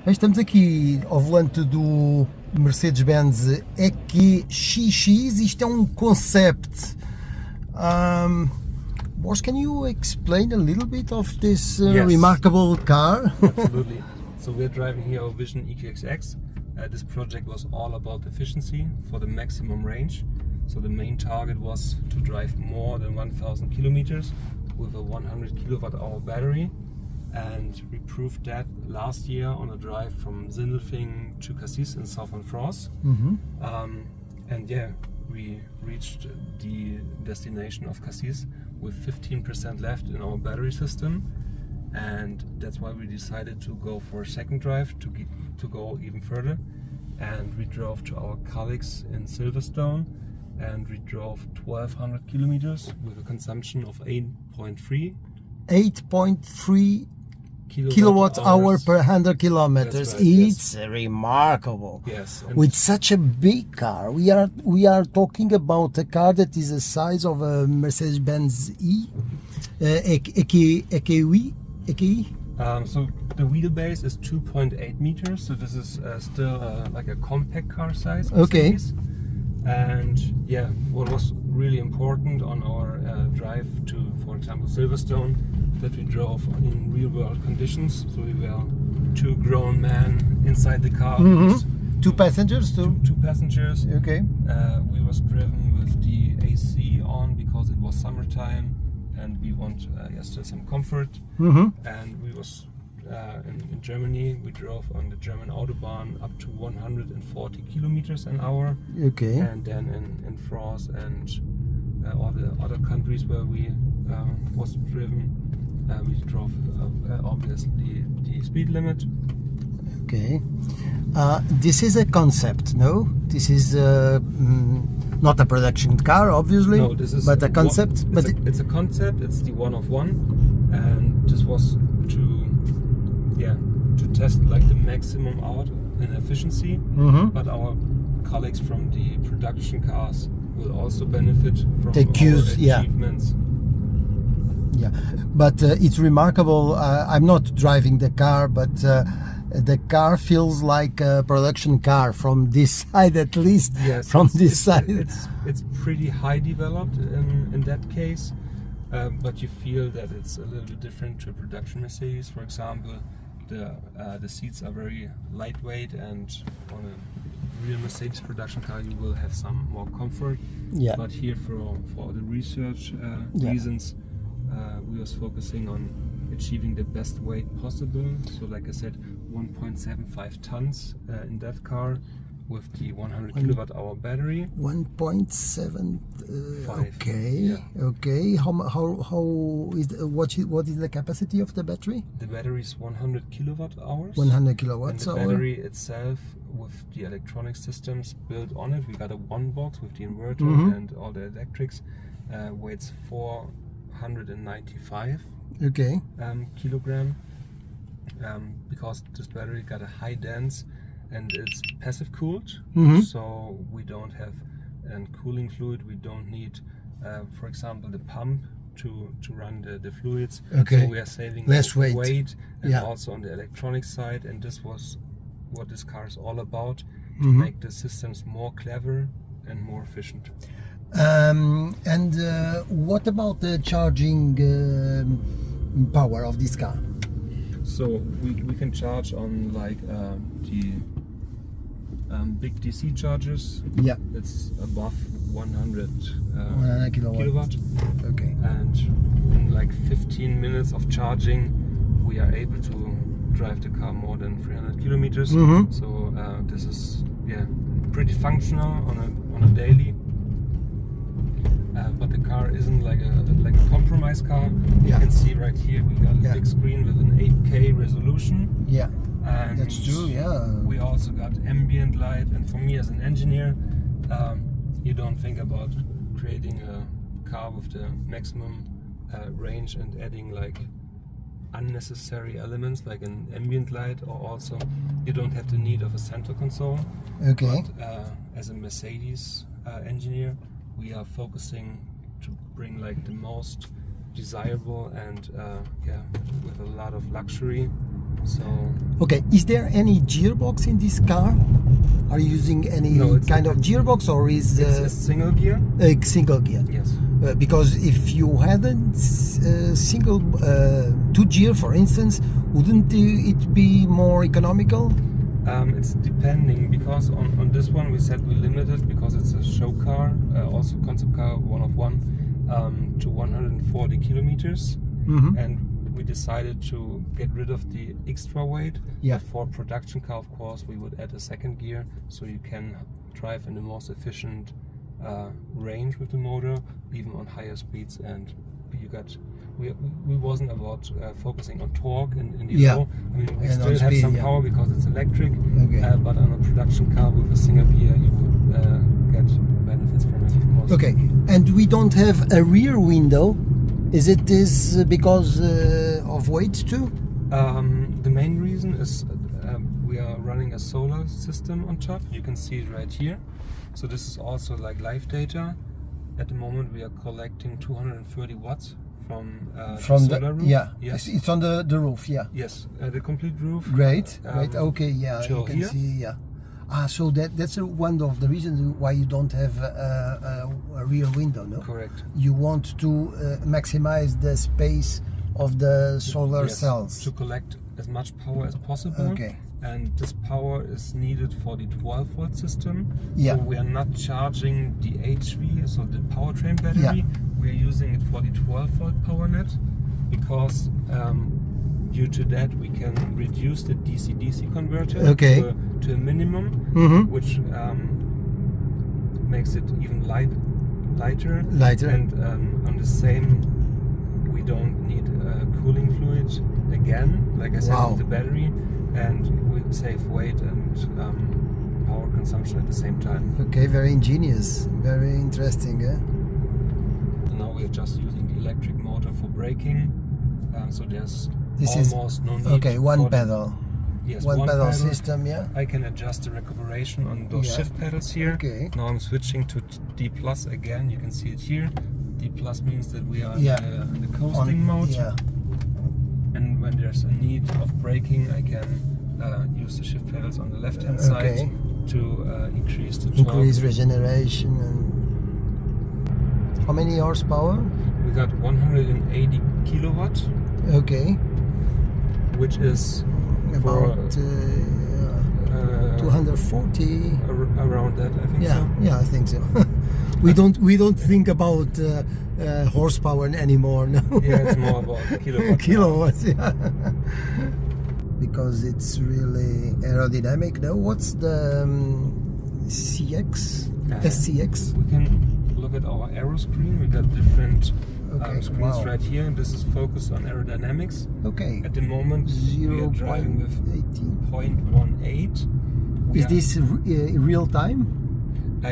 Estamos aqui ao volante do Mercedes-Benz EQXX. Isto é um concept. Boris, can you explain a little bit of this Yes. remarkable car? Absolutely. So we're driving here our Vision EQXX. This project was all about efficiency for the maximum range. So the main target was to drive more than 1,000 kilometers with a 100 kilowatt hour battery. And we proved that last year on a drive from Sindelfingen to Cassis in southern France. And yeah, we reached the destination of Cassis with 15% left in our battery system. And that's why we decided to go for a second drive to go even further. And we drove to our colleagues in Silverstone and we drove 1,200 kilometers with a consumption of 8.3 kilowatt hour per 100 kilometers. That's right, It's remarkable. Yes. With such a big car, we are talking about a car that is the size of a Mercedes-Benz EQE. So the wheelbase is 2.8 meters. So this is still like a compact car size. Okay. And yeah, what was really important on our drive to, for example, Silverstone, that we drove in real world conditions. So we were two grown men inside the car. Two passengers too? Two passengers. Okay. We was driven with the AC on because it was summertime and we want still some comfort. And we was in Germany, we drove on the German Autobahn up to 140 kilometers an hour. Okay. And then in France and all the other countries where we was driven, we drove obviously the speed limit. Okay. This is a concept, no? This is not a production car, obviously. No, this is but a concept. It's a concept. It's the one of one, and this was to test like the maximum out in efficiency. But our colleagues from the production cars will also benefit from our achievements. Yeah, but it's remarkable. I'm not driving the car, but the car feels like a production car from this side, at least. Yes, from this side. It's pretty high developed in that case, but you feel that it's a little bit different to a production Mercedes. For example, the seats are very lightweight, and on a real Mercedes production car you will have some more comfort. Yeah. But here for the research reasons, we was focusing on achieving the best weight possible. So like I said, 1.75 tons in that car with the 100 kilowatt hour battery. 1.7. Okay. Yeah. Okay. How is what is the capacity of the battery? The battery is 100 kilowatt hours. 100 kilowatts and the hour. battery itself, with the electronic systems built on it, we got a one box with the inverter and all the electrics. Weighs 495 kilogram, because this battery got a high dense and it's passive cooled, so we don't have a cooling fluid. We don't need, for example, the pump to run the fluids. So we are saving less weight and also on the electronic side, and this was what this car is all about, to make the systems more clever and more efficient. And what about the charging power of this car? So we can charge on like the big DC chargers. Yeah. It's above 100 kilowatt. Okay. And in like 15 minutes of charging, we are able to drive the car more than 300 kilometers. So this is pretty functional on a daily. But the car isn't like a compromise car. You can see right here we got a big screen with an 8K resolution. Yeah, and that's true. Yeah. We also got ambient light, and for me as an engineer, you don't think about creating a car with the maximum range and adding like unnecessary elements like an ambient light, or also you don't have the need of a center console. Okay. But as a Mercedes engineer, we are focusing to bring like the most desirable and with a lot of luxury So Okay, is there any gearbox in this car? Are you using any No, it's kind of gearbox, or is it's a single gear. a single gear? Yes. Because if you had a single two gear, for instance, wouldn't it be more economical? It's depending, because on this one we said we limited, because it's a show car, also concept car, one of one, to 140 kilometers. Mm-hmm. And we decided to get rid of the extra weight. Yeah. But for production car, of course, we would add a second gear, so you can drive in a more efficient range with the motor, even on higher speeds. And we wasn't about focusing on torque in the Yeah. low. I mean, we And still on have speed, some yeah. power because it's electric. Okay. But on a production car with a single gear, you would get benefits from it, of course. Okay, and we don't have a rear window. Is it this because of weight too? The main reason is we are running a solar system on top. You can see it right here. So this is also like live data. At the moment we are collecting 230 watts from the solar roof. Yeah, Yes. it's on the roof. Yeah, Yes, the complete roof. great. Okay, yeah, you till can here. see. Yeah. So that's one of the reasons why you don't have a rear window, no? Correct. You want to maximize the space of the solar Yes, cells. to collect as much power as possible. Okay. And this power is needed for the 12 volt system. Yeah. So we are not charging the HV, so the powertrain battery. Yeah. We are using it for the 12 volt power net, because due to that we can reduce the DC-DC converter Okay. to a minimum, Mhm. which makes it even lighter. Lighter. And on the same, we don't need cooling fluid again, like I said, Wow. with the battery, and we save weight and power consumption at the same time. Okay, very ingenious, very interesting. And now we are just using the electric motor for braking, so there's This is- almost no need. Okay, one for the- pedal. Yes, One pedal system, yeah. I can adjust the recuperation on those Yeah. shift pedals here. Okay. Now I'm switching to D plus again. You can see it here. D plus means that we are Yeah. in the coasting mode. Yeah. And when there's a need of braking, I can use the shift pedals on the left hand Okay. side to increase the torque. Increase regeneration. And how many horsepower? We got 180 kilowatt, Okay, which is about for 240. around that, I think Yeah, so. yeah, I think so. we don't think about horsepower anymore, no. Yeah, it's more about kilowatt. Kilowatts, yeah. Because it's really aerodynamic. No, what's the CX? SCX? We can look at our aero screen. We got different Okay, screens wow. right here, and this is focused on aerodynamics. Okay. At the moment, we are driving with 0.18. Is this real time?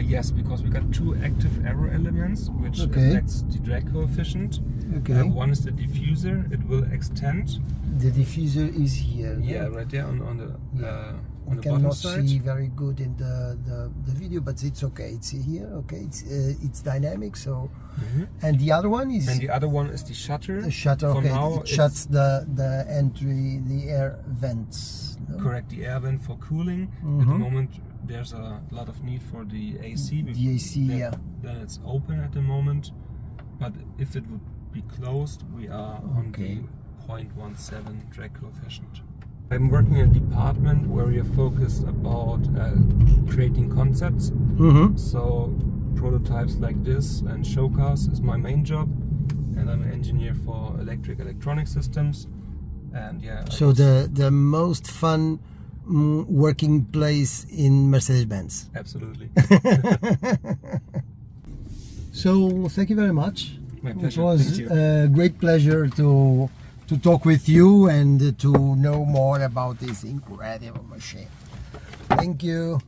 Yes, because we got two active aero elements, which Okay. affects the drag coefficient. Okay. One is the diffuser. It will extend. The diffuser is here. no? Yeah, right there on the We on the bottom cannot side. see very good in the video, but it's okay. It's here. Okay, it's dynamic. So, and the other one is And the other one is the shutter. the shutter. For Okay, now, it shuts the entry, the air vents. no? Correct, the air vent for cooling. At the moment, there's a lot of need for the AC. The AC, then, yeah. Then it's open at the moment. But if it would be closed, we are on Okay. the 0.17 drag coefficient. I'm working in a department where we are focused about creating concepts. Mm-hmm. So prototypes like this and show cars is my main job. And I'm an engineer for electronic systems. And yeah. So the most fun working place in Mercedes-Benz. Absolutely. So thank you very much. My It pleasure. was Thank you. a great pleasure to talk with you and to know more about this incredible machine. Thank you.